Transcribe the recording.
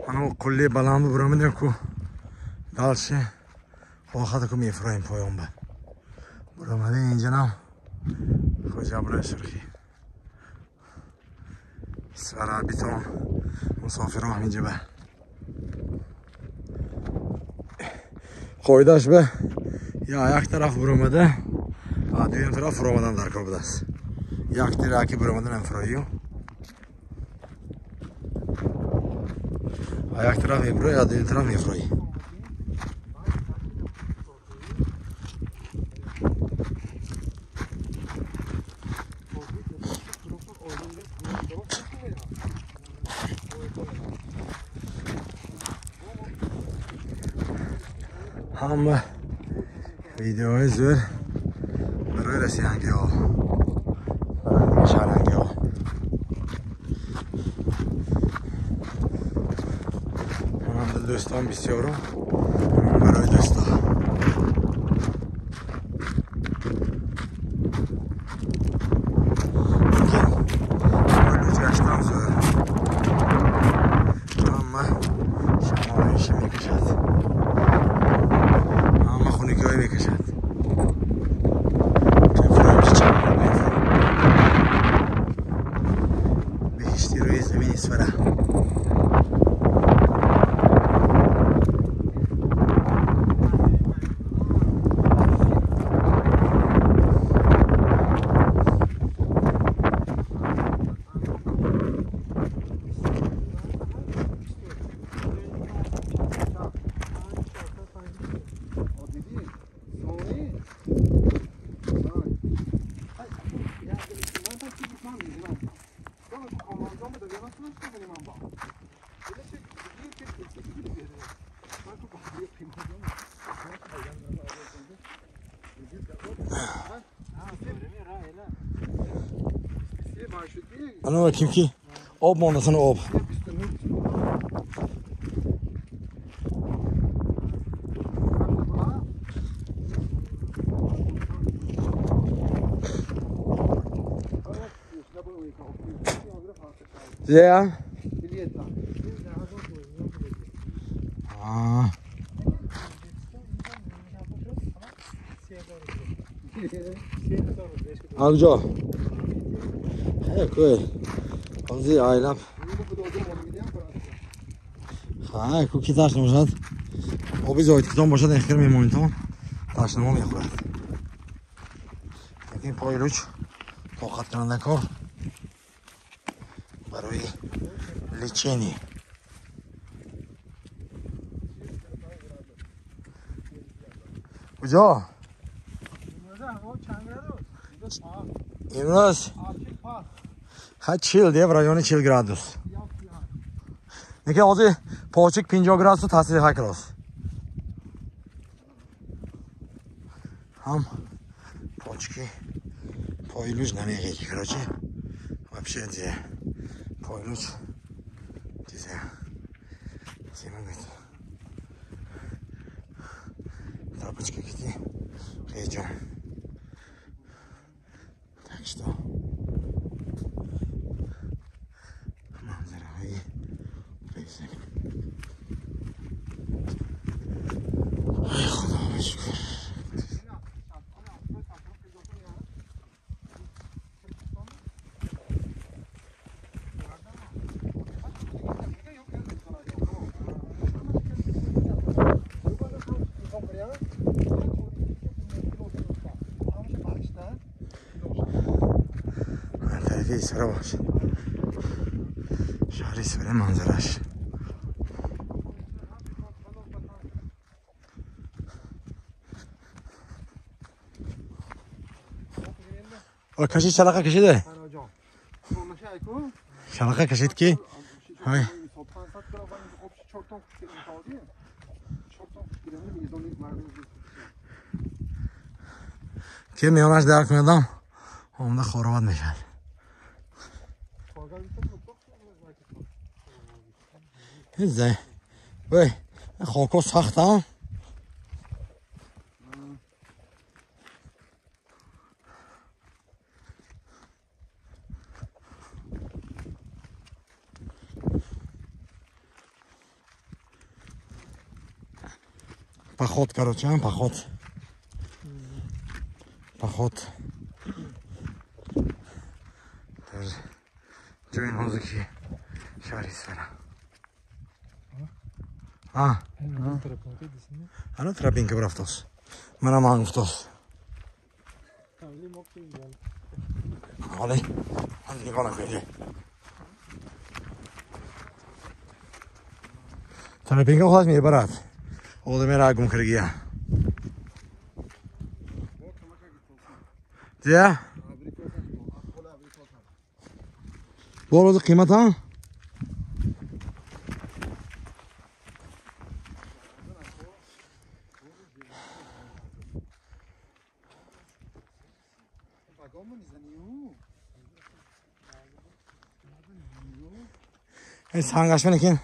Mana kulli baland buramadin ku. Dalshi oxada ku mifroim poyon ba. Buramada اینجا خوجابره شرخی سوار بیتون مسافر ها اینجا به قایداش به یا یک طرف برامده و دویم طرف برامدن در کار بوده است یک تیراکی برامدن انفرایی و یک طرف ابرای یا دویم طرف افرایی همه ویدیوهای زور برای رسیدنگی ها برای شهرنگی ها من هم دوستان بسیارم برای دوستان لوت گشتم زور همه شمالش میکشد میکشد بهشتی روی زمین اسفره انا كيف كي اوب مون انا اوب Yeah. آنجا خیلی آنجا آیلاب خیلی کوکی تاش نمیشد آبی زاید کتام باشد اخیر میمونیتون تاش نما میخورد این پایلوچ طاقت کننده کار برای لیچینی کجا؟ امروز خیلی چیل دیه برایان 40 گرادوس نیکی آزی پاچک 50 گرادوس و تاثیر های کلاس هم پاچکی پایلوچ نمیگه که کراچی وابشه دیه پایلوچ دیزه زیمه گید تاپچکی گیدی خیلی جان تکشتا منظره هایی ریزه ای خدا بشکر سره باش شهری سره منظرش و کشید شلقه کشیده شلقه کشید کی های که میانش درک میدم اونده خورابت میشد زی وی خاکو سخت هم Поход, короче, а? Поход. Поход. Тоже جای نازکی شهریستانه. الان ترپینگ که برفتاس منم هم گفتاس حالی حالی نگاه نکنید ترپینگ خواهد میگه برات اوده میره اگم کرگیه دیه بولو قیمت ها این سانگاش منکن